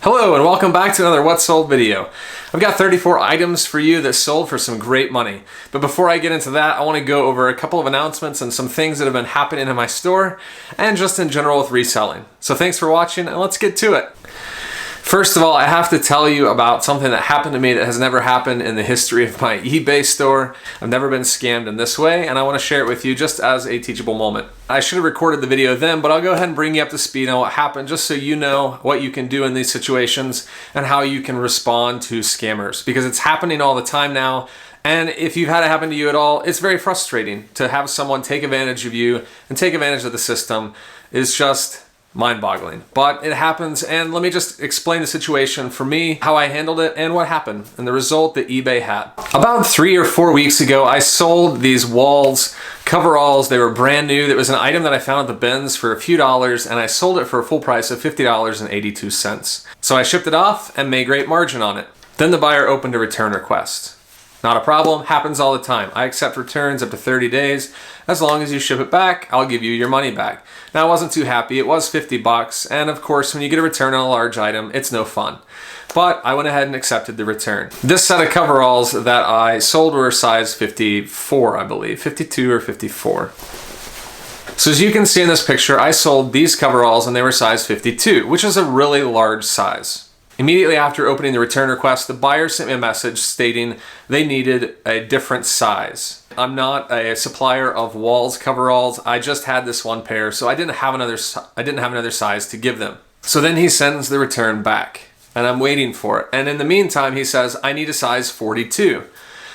Hello and welcome back to another What Sold video. I've got 34 items for you that sold for some great money. But before I get into that, I want to go over a couple of announcements and some things that have been happening in my store and just in general with reselling. So thanks for watching and let's get to it. First of all, I have to tell you about something that happened to me that has never happened in the history of my eBay store. I've never been scammed in this way, and I want to share it with you just as a teachable moment. I should have recorded the video then, but I'll go ahead and bring you up to speed on what happened just so you know what you can do in these situations and how you can respond to scammers, because it's happening all the time now. And if you've had it happen to you at all, it's very frustrating to have someone take advantage of you and take advantage of the system. It's just mind-boggling, but it happens. And let me just explain the situation for me, how I handled it, and what happened, and the result that eBay had. About 3 or 4 weeks ago, I sold these walls, coveralls. They were brand new. There was an item that I found at the bins for a few dollars, and I sold it for a full price of $50.82. So I shipped it off and made great margin on it. Then the buyer opened a return request. Not a problem, happens all the time. I accept returns up to 30 days. As long as you ship it back, I'll give you your money back. Now I wasn't too happy, it was 50 bucks, and of course when you get a return on a large item, it's no fun. But I went ahead and accepted the return. This set of coveralls that I sold were size 54, I believe, 52 or 54. So as you can see in this picture, I sold these coveralls and they were size 52, which is a really large size. Immediately after opening the return request, the buyer sent me a message stating they needed a different size. I'm not a supplier of walls coveralls. I just had this one pair, so I didn't have another size to give them. So then he sends the return back, and I'm waiting for it. And in the meantime, he says, I need a size 42.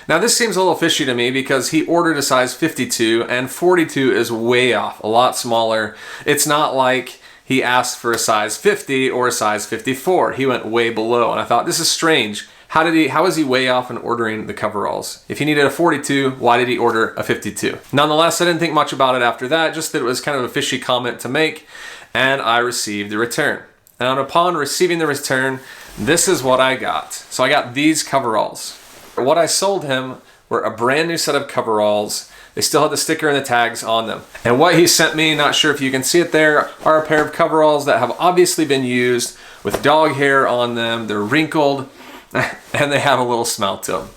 Now this seems a little fishy to me because he ordered a size 52, and 42 is way off, a lot smaller. It's not like he asked for a size 50 or a size 54. He went way below, and I thought, this is strange. How is he way off in ordering the coveralls? If he needed a 42, why did he order a 52? Nonetheless, I didn't think much about it after that, just that it was kind of a fishy comment to make, and I received the return. And upon receiving the return, this is what I got. So I got these coveralls. What I sold him were a brand new set of coveralls. They still had the sticker and the tags on them. And what he sent me, not sure if you can see it there, are a pair of coveralls that have obviously been used with dog hair on them. They're wrinkled and they have a little smell to them.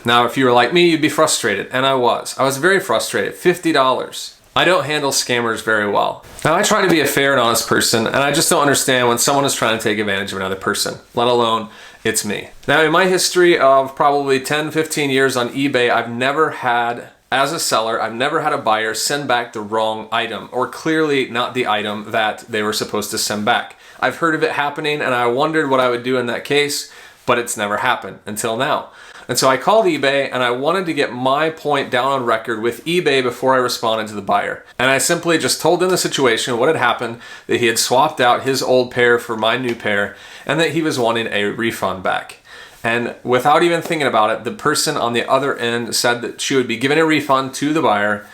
Now, if you were like me, you'd be frustrated, and I was. I was very frustrated. $50. I don't handle scammers very well. Now, I try to be a fair and honest person, and I just don't understand when someone is trying to take advantage of another person, let alone it's me. Now, in my history of probably 10, 15 years on eBay, I've never had, as a seller, I've never had a buyer send back the wrong item, or clearly not the item that they were supposed to send back. I've heard of it happening, and I wondered what I would do in that case, but it's never happened until now. And so I called eBay and I wanted to get my point down on record with eBay before I responded to the buyer. And I simply just told them the situation, what had happened, that he had swapped out his old pair for my new pair, and that he was wanting a refund back. And without even thinking about it, the person on the other end said that she would be giving a refund to the buyer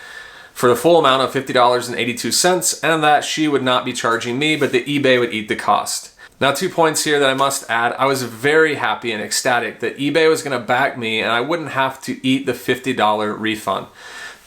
for the full amount of $50.82, and that she would not be charging me, but that eBay would eat the cost. Now, 2 points here that I must add. I was very happy and ecstatic that eBay was going to back me and I wouldn't have to eat the $50 refund.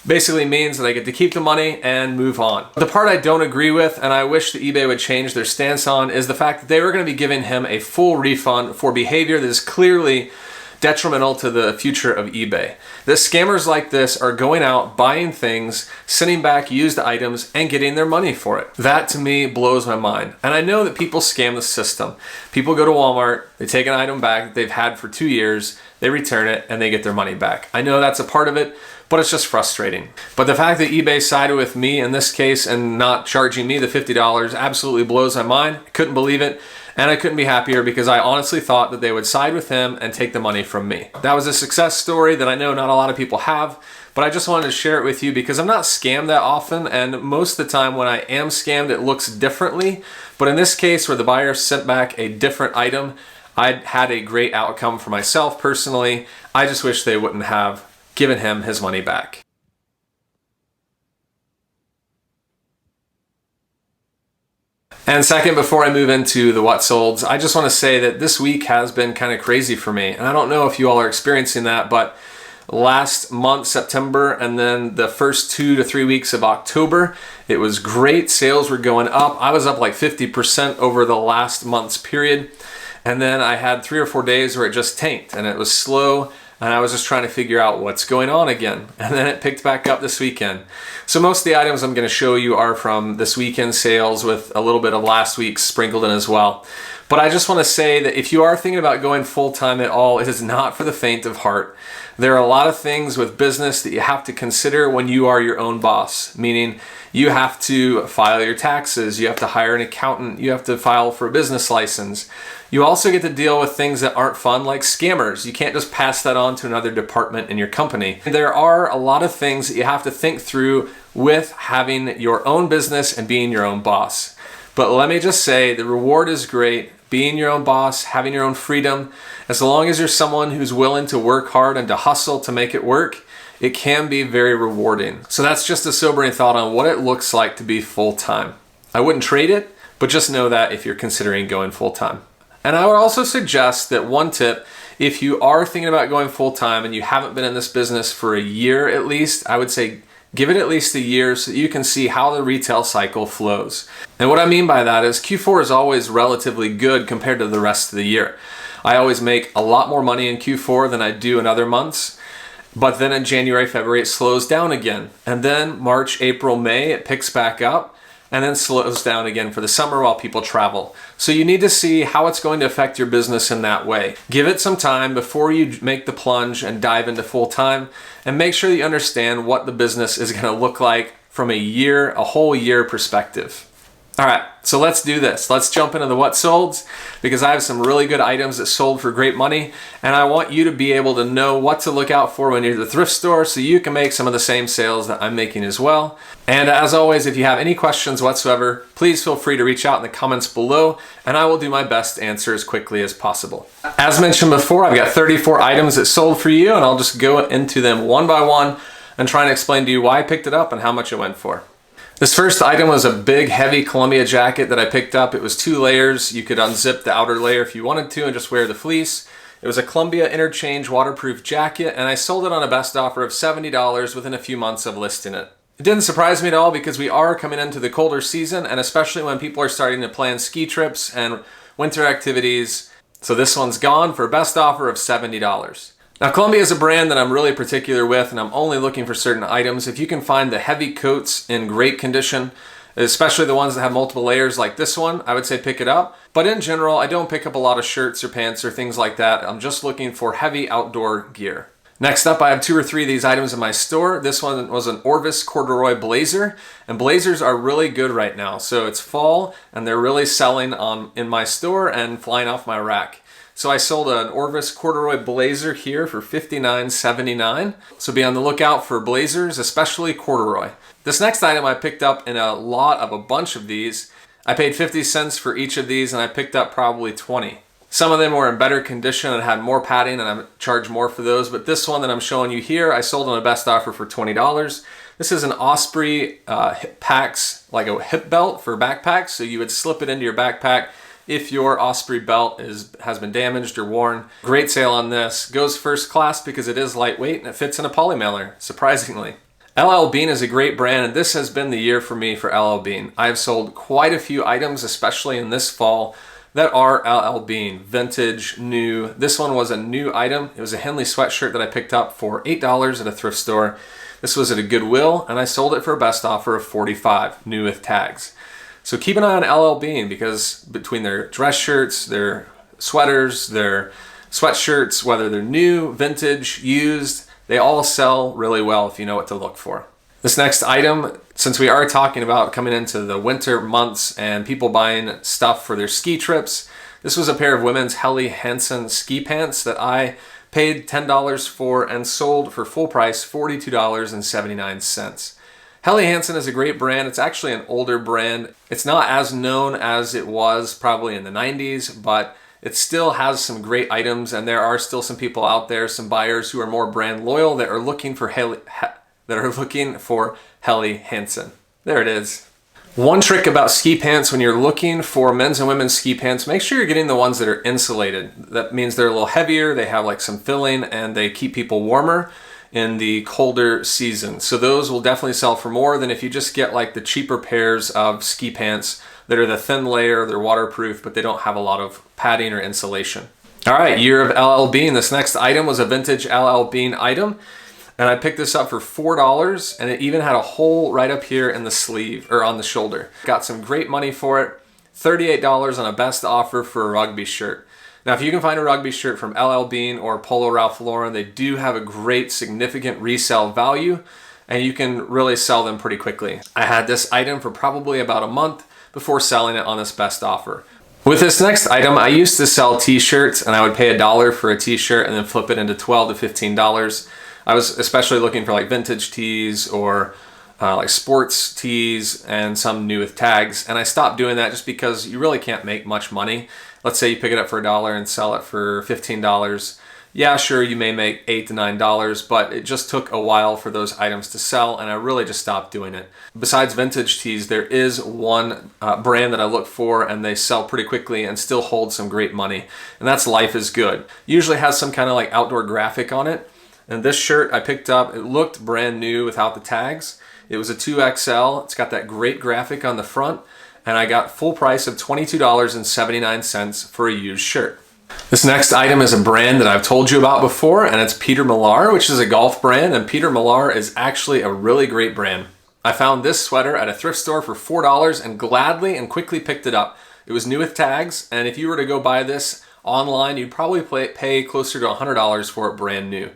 Basically means that I get to keep the money and move on. The part I don't agree with, and I wish that eBay would change their stance on, is the fact that they were going to be giving him a full refund for behavior that is clearly detrimental to the future of eBay. The scammers like this are going out, buying things, sending back used items, and getting their money for it. That to me blows my mind. And I know that people scam the system. People go to Walmart, they take an item back that they've had for 2 years, they return it, and they get their money back. I know that's a part of it, but it's just frustrating. But the fact that eBay sided with me in this case and not charging me the $50 absolutely blows my mind. I couldn't believe it. And I couldn't be happier because I honestly thought that they would side with him and take the money from me. That was a success story that I know not a lot of people have, but I just wanted to share it with you because I'm not scammed that often, and most of the time when I am scammed, it looks differently. But in this case, where the buyer sent back a different item, I had a great outcome for myself personally. I just wish they wouldn't have given him his money back. And second, before I move into the what solds, I just want to say that this week has been kind of crazy for me. And I don't know if you all are experiencing that, but last month, September, and then the first 2 to 3 weeks of October, it was great. Sales were going up. I was up like 50% over the last month's period. And then I had 3 or 4 days where it just tanked and it was slow, and I was just trying to figure out what's going on again. And then it picked back up this weekend. So most of the items I'm going to show you are from this weekend sales with a little bit of last week's sprinkled in as well. But I just want to say that if you are thinking about going full-time at all, it is not for the faint of heart. There are a lot of things with business that you have to consider when you are your own boss, meaning you have to file your taxes, you have to hire an accountant, you have to file for a business license. You also get to deal with things that aren't fun, like scammers. You can't just pass that on to another department in your company. There are a lot of things that you have to think through with having your own business and being your own boss. But let me just say, the reward is great. Being your own boss, having your own freedom, as long as you're someone who's willing to work hard and to hustle to make it work, it can be very rewarding. So that's just a sobering thought on what it looks like to be full-time. I wouldn't trade it, but just know that if you're considering going full-time. And I would also suggest that one tip, if you are thinking about going full-time and you haven't been in this business for a year at least, I would say give it at least a year so that you can see how the retail cycle flows. And what I mean by that is Q4 is always relatively good compared to the rest of the year. I always make a lot more money in Q4 than I do in other months. But then in January, February, it slows down again. And then March, April, May, it picks back up and then slows down again for the summer while people travel. So you need to see how it's going to affect your business in that way. Give it some time before you make the plunge and dive into full time, and make sure that you understand what the business is going to look like from a whole year perspective. All right, so let's do this. Let's jump into the what solds, because I have some really good items that sold for great money, and I want you to be able to know what to look out for when you're at the thrift store so you can make some of the same sales that I'm making as well. And as always, if you have any questions whatsoever, please feel free to reach out in the comments below, and I will do my best to answer as quickly as possible. As mentioned before, I've got 34 items that sold for you, and I'll just go into them one by one and try and explain to you why I picked it up and how much it went for. This first item was a big, heavy Columbia jacket that I picked up. It was 2 layers. You could unzip the outer layer if you wanted to and just wear the fleece. It was a Columbia Interchange waterproof jacket, and I sold it on a best offer of $70 within a few months of listing it. It didn't surprise me at all because we are coming into the colder season, and especially when people are starting to plan ski trips and winter activities. So this one's gone for a best offer of $70. Now, Columbia is a brand that I'm really particular with, and I'm only looking for certain items. If you can find the heavy coats in great condition, especially the ones that have multiple layers like this one, I would say pick it up. But in general, I don't pick up a lot of shirts or pants or things like that. I'm just looking for heavy outdoor gear. Next up, I have 2 or 3 of these items in my store. This one was an Orvis corduroy blazer, and blazers are really good right now. So it's fall, and they're really selling in my store and flying off my rack. So I sold an Orvis corduroy blazer here for $59.79. So be on the lookout for blazers, especially corduroy. This next item I picked up in a bunch of these. I paid 50 cents for each of these, and I picked up probably 20. Some of them were in better condition and had more padding, and I charged more for those. But this one that I'm showing you here, I sold on a best offer for $20. This is an Osprey hip packs, like a hip belt for backpacks. So you would slip it into your backpack if your Osprey belt has been damaged or worn. Great sale on this. Goes first class because it is lightweight and it fits in a poly mailer, surprisingly. LL Bean is a great brand, and this has been the year for me for LL Bean. I've sold quite a few items, especially in this fall, that are LL Bean, vintage, new. This one was a new item. It was a Henley sweatshirt that I picked up for $8 at a thrift store. This was at a Goodwill, and I sold it for a best offer of $45, new with tags. So keep an eye on LL Bean, because between their dress shirts, their sweaters, their sweatshirts, whether they're new, vintage, used, they all sell really well if you know what to look for. This next item, since we are talking about coming into the winter months and people buying stuff for their ski trips, this was a pair of women's Helly Hansen ski pants that I paid $10 for and sold for full price $42.79. Helly Hansen is a great brand. It's actually an older brand. It's not as known as it was probably in the 90s, but it still has some great items, and there are still some people out there, some buyers who are more brand loyal that are looking for Helly Hansen. There it is. One trick about ski pants when you're looking for men's and women's ski pants, make sure you're getting the ones that are insulated. That means they're a little heavier, they have like some filling, and they keep people warmer in the colder season. So those will definitely sell for more than if you just get like the cheaper pairs of ski pants that are the thin layer, they're waterproof, but they don't have a lot of padding or insulation. All right, year of LL Bean. This next item was a vintage LL Bean item, and I picked this up for $4, and it even had a hole right up here in the sleeve, or on the shoulder. Got some great money for it, $38 on a best offer for a rugby shirt. Now, if you can find a rugby shirt from LL Bean or Polo Ralph Lauren, they do have a great, significant resale value, and you can really sell them pretty quickly. I had this item for probably about a month before selling it on this best offer. With this next item, I used to sell t-shirts, and I would pay $1 for a t-shirt and then flip it into $12 to $15. I was especially looking for like vintage tees or like sports tees and some new with tags, and I stopped doing that just because you really can't make much money. Let's say you pick it up for $1 and sell it for $15. Yeah, sure, you may make $8 to $9, but it just took a while for those items to sell, and I really just stopped doing it. Besides vintage tees, there is one brand that I look for, and they sell pretty quickly and still hold some great money, and that's Life is Good. Usually has some kind of like outdoor graphic on it, and this shirt I picked up, it looked brand new without the tags. It was a 2XL, it's got that great graphic on the front, and I got full price of $22.79 for a used shirt. This next item is a brand that I've told you about before, and it's Peter Millar, which is a golf brand, and Peter Millar is actually a really great brand. I found this sweater at a thrift store for $4 and gladly and quickly picked it up. It was new with tags, and if you were to go buy this online, you'd probably pay closer to $100 for it brand new.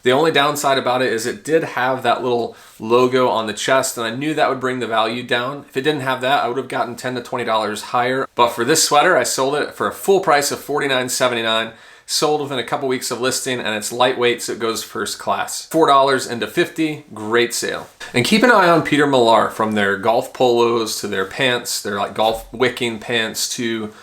The only downside about it is it did have that little logo on the chest, and I knew that would bring the value down. If it didn't have that, I would have gotten $10 to $20 higher. But for this sweater, I sold it for a full price of $49.79, sold within a couple weeks of listing, and it's lightweight, so it goes first class. $4 into $50, great sale. And keep an eye on Peter Millar, from their golf polos to their pants, their like golf wicking pants to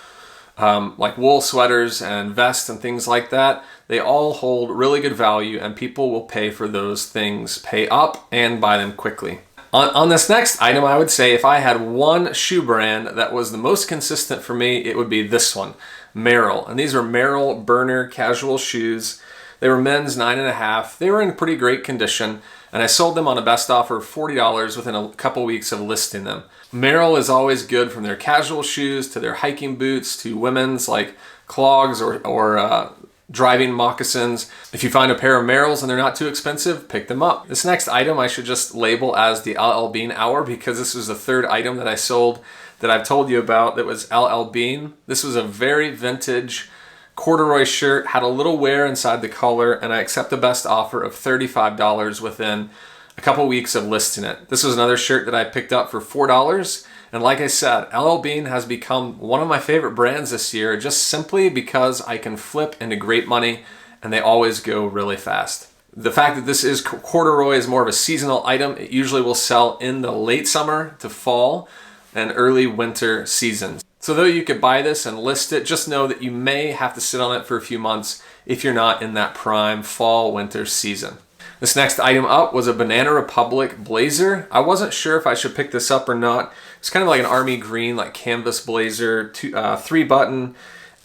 like wool sweaters and vests and things like that. They all hold really good value, and people will pay for those things, pay up and buy them quickly. On this next item, I would say if I had one shoe brand that was the most consistent for me, it would be this one, Merrell. And these are Merrell Burner casual shoes. They were men's 9.5. They were in pretty great condition, and I sold them on a best offer of $40 within a couple weeks of listing them. Merrell is always good, from their casual shoes to their hiking boots to women's like clogs or driving moccasins. If you find a pair of Merrells and they're not too expensive, pick them up. This next item I should just label as the LL Bean Hour, because this was the third item that I sold that I've told you about that was LL Bean. This was a very vintage corduroy shirt, had a little wear inside the collar, and I accept the best offer of $35 within a couple weeks of listing it. This was another shirt that I picked up for $4. And like I said, LL Bean has become one of my favorite brands this year, just simply because I can flip into great money and they always go really fast. The fact that this is corduroy is more of a seasonal item. It usually will sell in the late summer to fall and early winter seasons. So though you could buy this and list it, just know that you may have to sit on it for a few months if you're not in that prime fall winter season. This next item up was a Banana Republic blazer. I wasn't sure if I should pick this up or not. It's kind of like an army green, like canvas blazer, 3-button,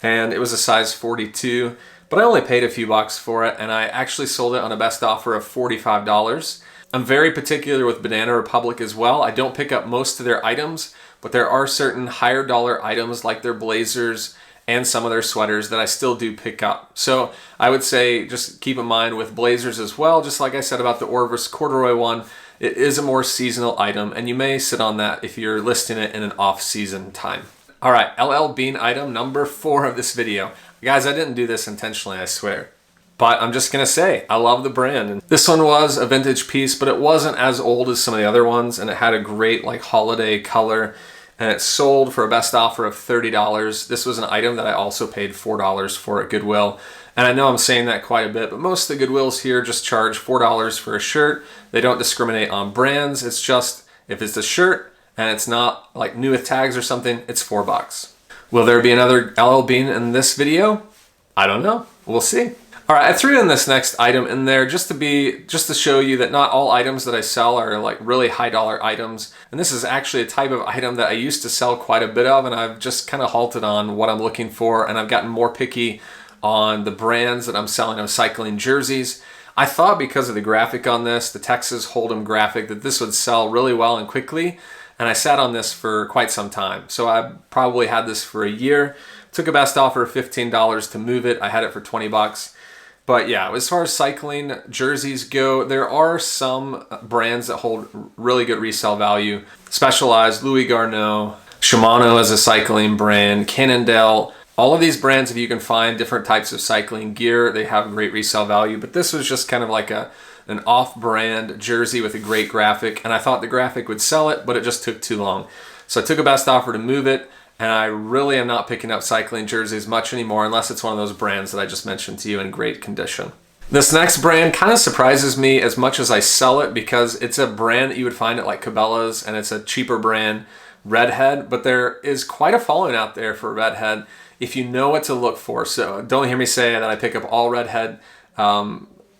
and it was a size 42. But I only paid a few bucks for it, and I actually sold it on a best offer of $45. I'm very particular with Banana Republic as well. I don't pick up most of their items, but there are certain higher dollar items like their blazers and some of their sweaters that I still do pick up. So I would say just keep in mind with blazers as well, just like I said about the Orvis corduroy one, it is a more seasonal item, and you may sit on that if you're listing it in an off-season time. All right, LL Bean item number 4 of this video. Guys, I didn't do this intentionally, I swear. But I'm just gonna say, I love the brand. And this one was a vintage piece, but it wasn't as old as some of the other ones, and it had a great like holiday color, and it sold for a best offer of $30. This was an item that I also paid $4 for at Goodwill. And I know I'm saying that quite a bit, but most of the Goodwills here just charge $4 for a shirt. They don't discriminate on brands. It's just, if it's a shirt and it's not like new with tags or something, it's $4. Will there be another LL Bean in this video? I don't know. We'll see. All right, I threw in this next item in there just to show you that not all items that I sell are like really high dollar items. And this is actually a type of item that I used to sell quite a bit of, and I've just kind of halted on what I'm looking for, and I've gotten more picky on the brands that I'm selling. I'm cycling jerseys. I thought because of the graphic on this, the Texas Hold'em graphic, that this would sell really well and quickly. and I sat on this for quite some time. So I probably had this for a year. Took a best offer of $15 to move it. I had it for 20 bucks. But yeah, as far as cycling jerseys go, there are some brands that hold really good resale value. Specialized, Louis Garneau, Shimano as a cycling brand, Cannondale. All of these brands, if you can find different types of cycling gear, they have great resale value. But this was just kind of like an off-brand jersey with a great graphic. And I thought the graphic would sell it, but it just took too long. So I took a best offer to move it. And I really am not picking up cycling jerseys much anymore unless it's one of those brands that I just mentioned to you in great condition. This next brand kind of surprises me as much as I sell it because it's a brand that you would find at like Cabela's and it's a cheaper brand, Redhead, but there is quite a following out there for Redhead if you know what to look for. So don't hear me say that I pick up all Redhead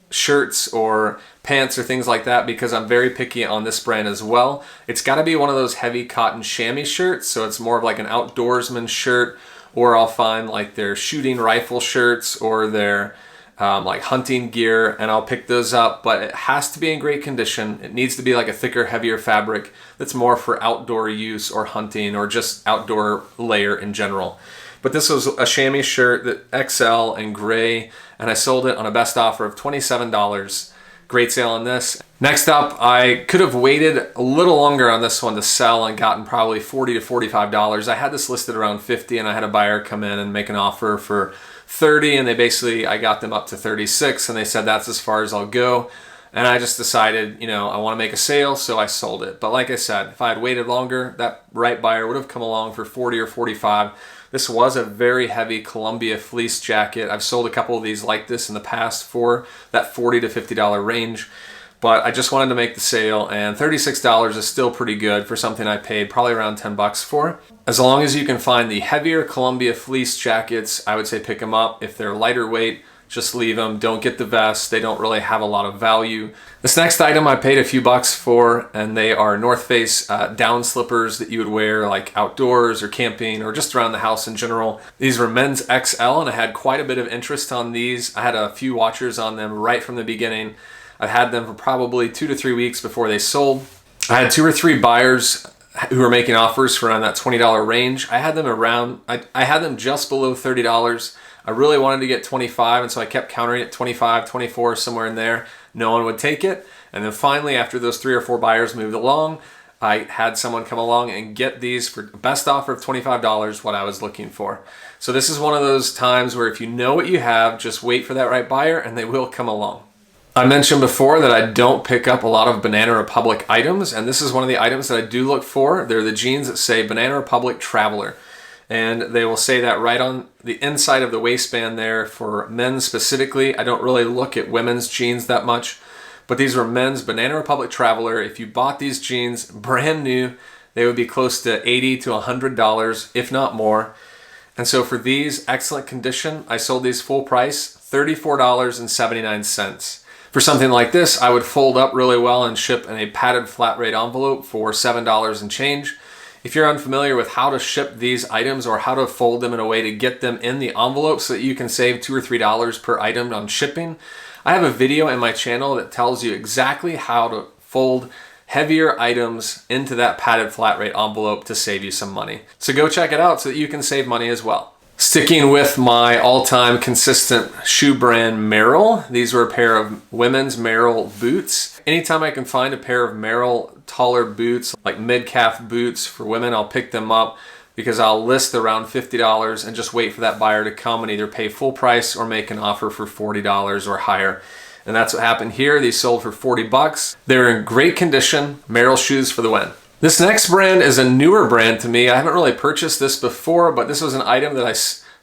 shirts or pants or things like that because I'm very picky on this brand as well. It's got to be one of those heavy cotton chamois shirts, so it's more of like an outdoorsman shirt, or I'll find like their shooting rifle shirts or their like hunting gear, and I'll pick those up, but it has to be in great condition. It needs to be like a thicker, heavier fabric that's more for outdoor use or hunting or just outdoor layer in general. But this was a chamois shirt, that XL and gray, and I sold it on a best offer of $27. Great sale on this. Next up, I could have waited a little longer on this one to sell and gotten probably $40 to $45. I had this listed around $50 and I had a buyer come in and make an offer for $30, and I got them up to $36, and they said that's as far as I'll go. And I just decided, I want to make a sale, so I sold it. But like I said, if I had waited longer, that right buyer would have come along for $40 or $45. This was a very heavy Columbia fleece jacket. I've sold a couple of these like this in the past for that $40 to $50 range. But I just wanted to make the sale, and $36 is still pretty good for something I paid probably around 10 bucks for. As long as you can find the heavier Columbia fleece jackets, I would say pick them up. If they're lighter weight, just leave them. Don't get the vests. They don't really have a lot of value. This next item I paid a few bucks for, and they are North Face down slippers that you would wear like outdoors or camping or just around the house in general. These were men's XL, and I had quite a bit of interest on these. I had a few watchers on them right from the beginning. I've had them for probably 2 to 3 weeks before they sold. I had 2 or 3 buyers who were making offers for around that $20 range. I had them just below $30. I really wanted to get 25, and so I kept countering it 25, 24, somewhere in there. No one would take it. And then finally, after those 3 or 4 buyers moved along, I had someone come along and get these for best offer of $25, what I was looking for. So this is one of those times where if you know what you have, just wait for that right buyer and they will come along. I mentioned before that I don't pick up a lot of Banana Republic items, and this is one of the items that I do look for. They're the jeans that say Banana Republic Traveler. And they will say that right on the inside of the waistband there for men specifically. I don't really look at women's jeans that much, but these were men's Banana Republic Traveler. If you bought these jeans brand new, they would be close to $80 to $100, if not more. And so for these, excellent condition, I sold these full price, $34.79. For something like this, I would fold up really well and ship in a padded flat rate envelope for $7 and change. If you're unfamiliar with how to ship these items or how to fold them in a way to get them in the envelope so that you can save $2 or $3 per item on shipping, I have a video in my channel that tells you exactly how to fold heavier items into that padded flat rate envelope to save you some money. So go check it out so that you can save money as well. Sticking with my all-time consistent shoe brand, Merrell. These were a pair of women's Merrell boots. Anytime I can find a pair of Merrell taller boots, like mid-calf boots for women, I'll pick them up because I'll list around $50 and just wait for that buyer to come and either pay full price or make an offer for $40 or higher. And that's what happened here. These sold for 40 bucks. They're in great condition. Merrell shoes for the win. This next brand is a newer brand to me. I haven't really purchased this before, but this was an item that I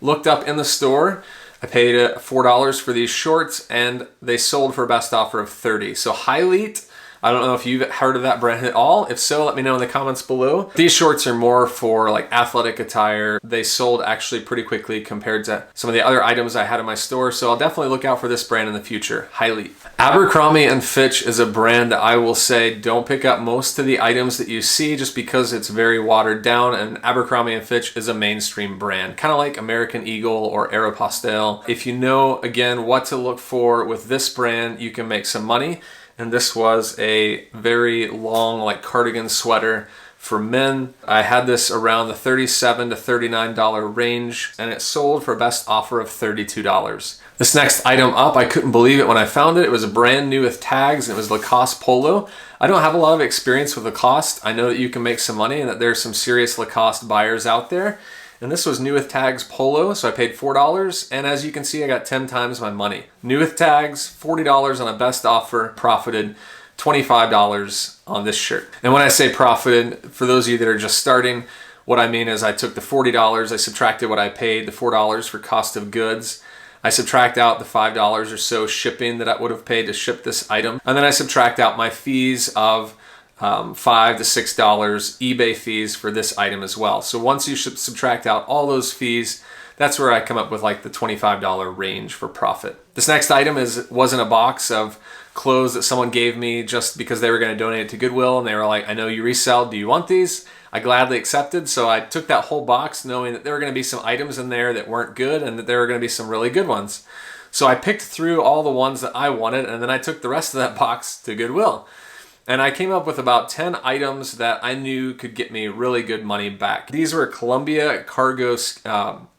looked up in the store. I paid $4 for these shorts, and they sold for a best offer of $30. So Highleat, I don't know if you've heard of that brand at all. If so, let me know in the comments below. These shorts are more for like athletic attire. They sold actually pretty quickly compared to some of the other items I had in my store. So I'll definitely look out for this brand in the future, Highleat. Abercrombie & Fitch is a brand that I will say don't pick up most of the items that you see just because it's very watered down, and Abercrombie & Fitch is a mainstream brand, kind of like American Eagle or Aeropostale. If you know, again, what to look for with this brand, you can make some money. And this was a very long like cardigan sweater For men, I had this around the $37 to $39 range, and it sold for a best offer of $32. This next item up, I couldn't believe it when I found it. It was a brand new with tags, and it was Lacoste polo. I don't have a lot of experience with Lacoste. I know that you can make some money and that there's some serious Lacoste buyers out there. And this was new with tags polo, so I paid $4, and as you can see, I got 10 times my money. New with tags, $40 on a best offer, profited $25 on this shirt. And when I say profited, for those of you that are just starting, what I mean is I took the $40, I subtracted what I paid, the $4 for cost of goods. I subtract out the $5 or so shipping that I would have paid to ship this item. And then I subtract out my fees of $5 to $6 eBay fees for this item as well. So once you should subtract out all those fees, that's where I come up with like the $25 range for profit. This next item was in a box of clothes that someone gave me just because they were going to donate it to Goodwill, and they were like, I know you resell, do you want these? I gladly accepted, so I took that whole box knowing that there were going to be some items in there that weren't good and that there were going to be some really good ones. So I picked through all the ones that I wanted, and then I took the rest of that box to Goodwill. And I came up with about 10 items that I knew could get me really good money back. These were Columbia cargo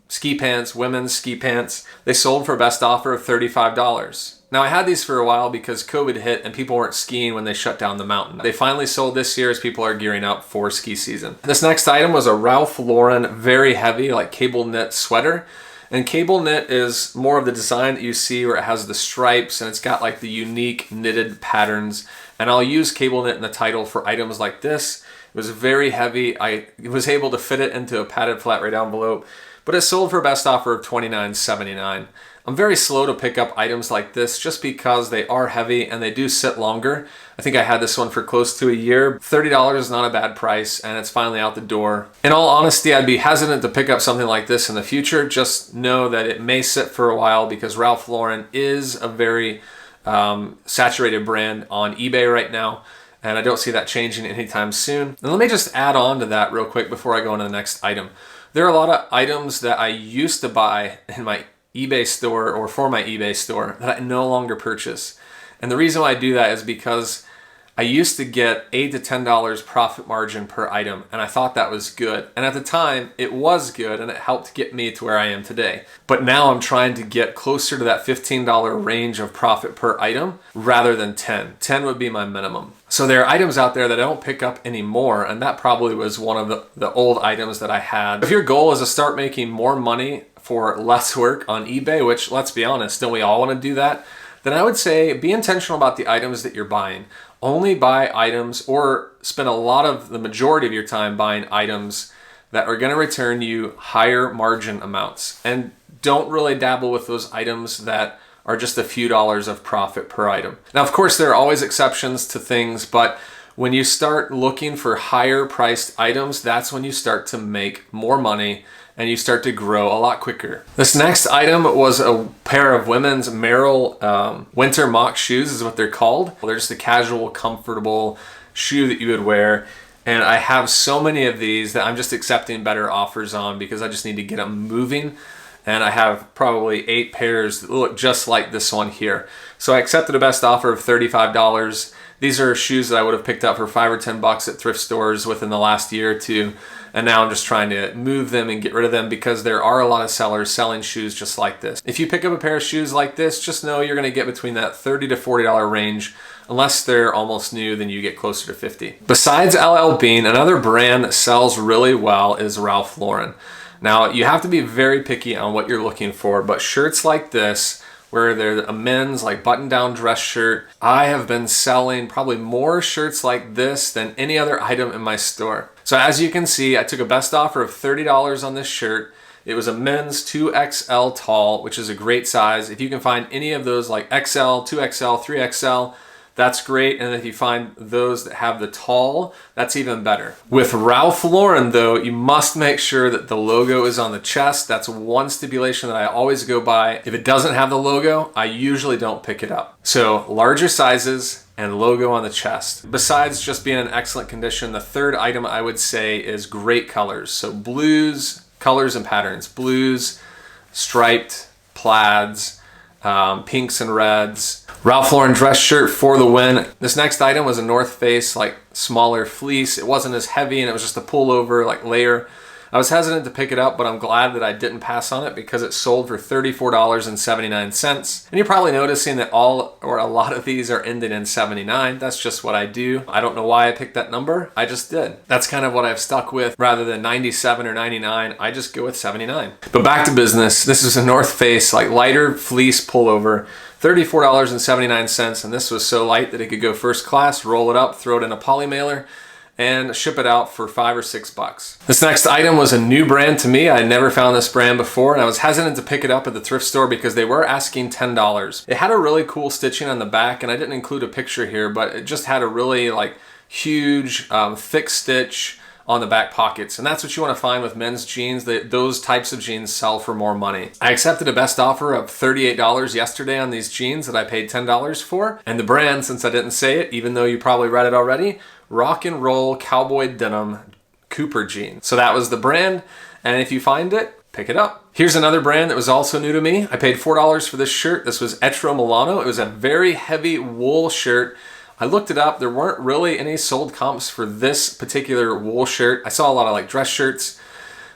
ski pants, women's ski pants. They sold for a best offer of $35. Now I had these for a while because COVID hit and people weren't skiing when they shut down the mountain. They finally sold this year as people are gearing up for ski season. This next item was a Ralph Lauren very heavy like cable knit sweater. And cable knit is more of the design that you see where it has the stripes and it's got like the unique knitted patterns. And I'll use cable knit in the title for items like this. It was very heavy. I was able to fit it into a padded flat rate envelope, but it sold for a best offer of $29.79. I'm very slow to pick up items like this just because they are heavy and they do sit longer. I think I had this one for close to a year. $30 is not a bad price and it's finally out the door. In all honesty, I'd be hesitant to pick up something like this in the future. Just know that it may sit for a while because Ralph Lauren is a very saturated brand on eBay right now. And I don't see that changing anytime soon. And let me just add on to that real quick before I go into the next item. There are a lot of items that I used to buy in my eBay store or for my eBay store that I no longer purchase. And the reason why I do that is because I used to get $8 to $10 profit margin per item, and I thought that was good. And at the time, it was good, and it helped get me to where I am today. But now I'm trying to get closer to that $15 range of profit per item rather than 10. 10 would be my minimum. So there are items out there that I don't pick up anymore, and that probably was one of the old items that I had. If your goal is to start making more money for less work on eBay, which let's be honest, don't we all want to do that? Then I would say be intentional about the items that you're buying. Only buy items or spend a lot of the majority of your time buying items that are going to return you higher margin amounts. And don't really dabble with those items that are just a few dollars of profit per item. Now, of course, there are always exceptions to things, but when you start looking for higher priced items, that's when you start to make more money and you start to grow a lot quicker. This next item was a pair of women's Merrell winter mock shoes is what they're called. They're just a casual, comfortable shoe that you would wear. And I have so many of these that I'm just accepting better offers on because I just need to get them moving. And I have probably 8 pairs that look just like this one here. So I accepted a best offer of $35. These are shoes that I would have picked up for $5 or $10 at thrift stores within the last year or two. And now I'm just trying to move them and get rid of them because there are a lot of sellers selling shoes just like this. If you pick up a pair of shoes like this, just know you're gonna get between that $30 to $40 range. Unless they're almost new, then you get closer to $50. Besides LL Bean, another brand that sells really well is Ralph Lauren. Now, you have to be very picky on what you're looking for, but shirts like this, where they're a men's like button-down dress shirt, I have been selling probably more shirts like this than any other item in my store. So as you can see, I took a best offer of $30 on this shirt. It was a men's 2XL tall, which is a great size. If you can find any of those like XL, 2XL, 3XL, that's great. And if you find those that have the tall, that's even better. With Ralph Lauren though, you must make sure that the logo is on the chest. That's one stipulation that I always go by. If it doesn't have the logo, I usually don't pick it up. So larger sizes and logo on the chest. Besides just being in excellent condition, the third item I would say is great colors. So blues, colors and patterns, blues, striped, plaids, pinks and reds. Ralph Lauren dress shirt for the win. This next item was a North Face, like smaller fleece. It wasn't as heavy and it was just a pullover, like layer. I was hesitant to pick it up, but I'm glad that I didn't pass on it because it sold for $34.79. And you're probably noticing that all or a lot of these are ending in 79. That's just what I do. I don't know why I picked that number. I just did. That's kind of what I've stuck with. Rather than 97 or 99, I just go with 79. But back to business. This is a North Face, like lighter fleece pullover. $34.79, and this was so light that it could go first class, roll it up, throw it in a poly mailer, and ship it out for $5 or $6. This next item was a new brand to me. I had never found this brand before, and I was hesitant to pick it up at the thrift store because they were asking $10. It had a really cool stitching on the back, and I didn't include a picture here, but it just had a really like huge, thick stitch on the back pockets. And that's what you want to find with men's jeans. Those types of jeans sell for more money. I accepted a best offer of $38 yesterday on these jeans that I paid $10 for. And the brand, since I didn't say it, even though you probably read it already, Rock and Roll Cowboy Denim Cooper jeans. So that was the brand. And if you find it, pick it up. Here's another brand that was also new to me. I paid $4 for this shirt. This was Etro Milano. It was a very heavy wool shirt. I looked it up. There weren't really any sold comps for this particular wool shirt. I saw a lot of like dress shirts,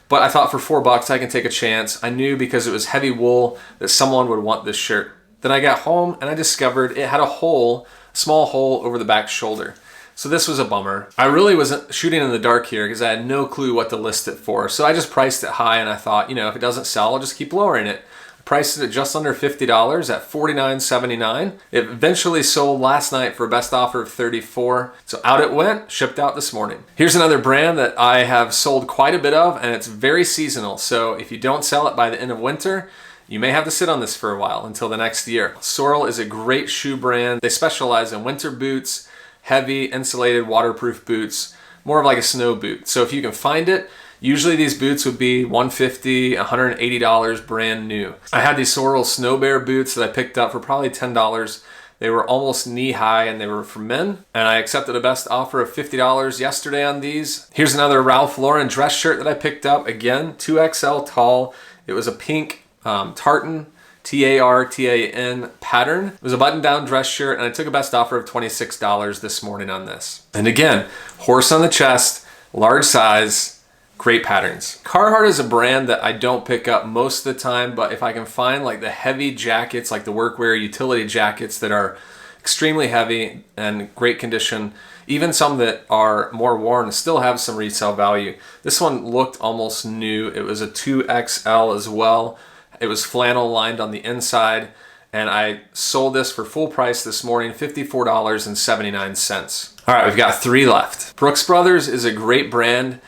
but I thought for $4 I can take a chance. I knew because it was heavy wool that someone would want this shirt. Then I got home and I discovered it had a hole, small hole over the back shoulder. So this was a bummer. I really wasn't shooting in the dark here because I had no clue what to list it for. So I just priced it high and I thought, you know, if it doesn't sell, I'll just keep lowering it. I priced it at just under $50 at $49.79. It eventually sold last night for a best offer of $34. So out it went, shipped out this morning. Here's another brand that I have sold quite a bit of, and it's very seasonal. So if you don't sell it by the end of winter, you may have to sit on this for a while until the next year. Sorel is a great shoe brand. They specialize in winter boots, heavy insulated waterproof boots, more of like a snow boot. So if you can find it, usually these boots would be $150, $180 brand new. I had these Sorel Snow Bear boots that I picked up for probably $10. They were almost knee high and they were for men. And I accepted a best offer of $50 yesterday on these. Here's another Ralph Lauren dress shirt that I picked up. Again, 2XL tall. It was a pink tartan, Tartan pattern. It was a button-down dress shirt, and I took a best offer of $26 this morning on this. And again, horse on the chest, large size, great patterns. Carhartt is a brand that I don't pick up most of the time, but if I can find like the heavy jackets, like the workwear utility jackets that are extremely heavy and great condition, even some that are more worn still have some resale value. This one looked almost new. It was a 2XL as well. It was flannel lined on the inside, and I sold this for full price this morning, $54.79. All right, we've got 3 left. Brooks Brothers is a great brand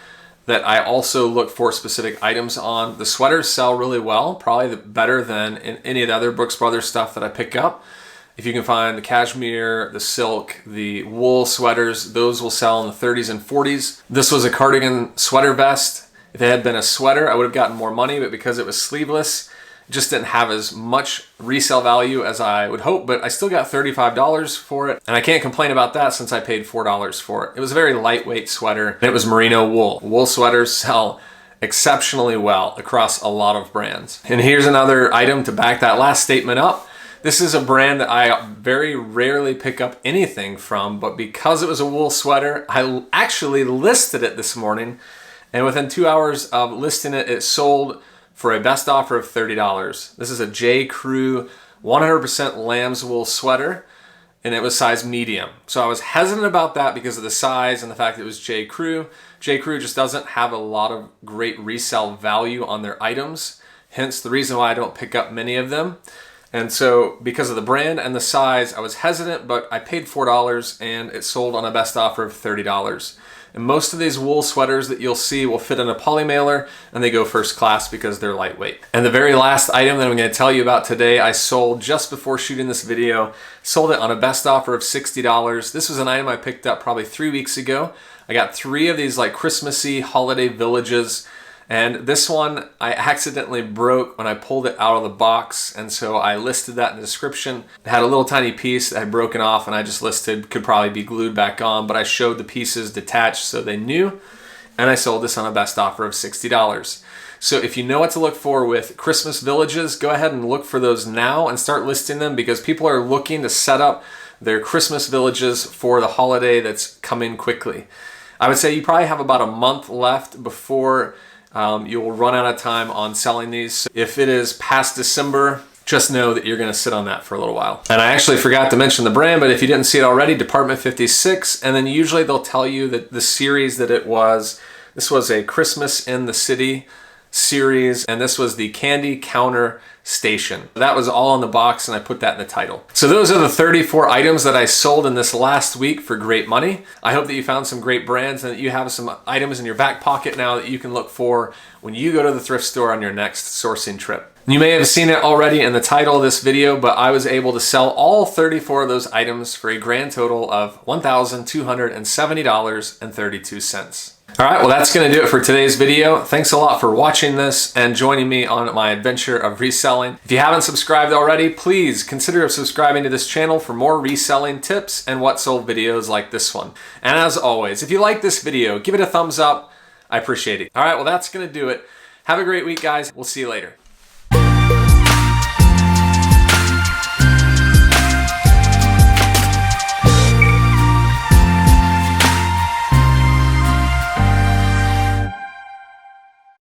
that I also look for specific items on. The sweaters sell really well, probably better than in any of the other Brooks Brothers stuff that I pick up. If you can find the cashmere, the silk, the wool sweaters, those will sell in the 30s and 40s. This was a cardigan sweater vest. If it had been a sweater, I would have gotten more money, but because it was sleeveless, just didn't have as much resale value as I would hope, but I still got $35 for it. And I can't complain about that since I paid $4 for it. It was a very lightweight sweater, and it was merino wool. Wool sweaters sell exceptionally well across a lot of brands. And here's another item to back that last statement up. This is a brand that I very rarely pick up anything from, but because it was a wool sweater, I actually listed it this morning, and within 2 hours of listing it, it sold for a best offer of $30. This is a J. Crew 100% lamb's wool sweater, and it was size medium. So I was hesitant about that because of the size and the fact that it was J. Crew. J. Crew just doesn't have a lot of great resale value on their items, hence the reason why I don't pick up many of them. And so because of the brand and the size, I was hesitant, but I paid $4 and it sold on a best offer of $30. And most of these wool sweaters that you'll see will fit in a poly mailer, and they go first class because they're lightweight. And the very last item that I'm going to tell you about today, I sold just before shooting this video. Sold it on a best offer of $60. This was an item I picked up probably 3 weeks ago. I got 3 of these like Christmassy holiday villages. And this one I accidentally broke when I pulled it out of the box, and so I listed that in the description. It had a little tiny piece that had broken off, and I just listed could probably be glued back on, but I showed the pieces detached so they knew, and I sold this on a best offer of $60. So if you know what to look for with Christmas villages, go ahead and look for those now and start listing them, because people are looking to set up their Christmas villages for the holiday that's coming quickly. I would say you probably have about a month left before you'll run out of time on selling these. So if it is past December, just know that you're going to sit on that for a little while. And I actually forgot to mention the brand, but if you didn't see it already, Department 56, and then usually they'll tell you that the series that it was. This was a Christmas in the City series, and this was the Candy Counter Station. That was all on the box, and I put that in the title. So those are the 34 items that I sold in this last week for great money. I hope that you found some great brands and that you have some items in your back pocket now that you can look for when you go to the thrift store on your next sourcing trip. You may have seen it already in the title of this video, but I was able to sell all 34 of those items for a grand total of $1,270.32. All right, well, that's going to do it for today's video. Thanks a lot for watching this and joining me on my adventure of reselling. If you haven't subscribed already, please consider subscribing to this channel for more reselling tips and what sold videos like this one. And as always, if you like this video, give it a thumbs up. I appreciate it. All right, well, that's going to do it. Have a great week, guys. We'll see you later.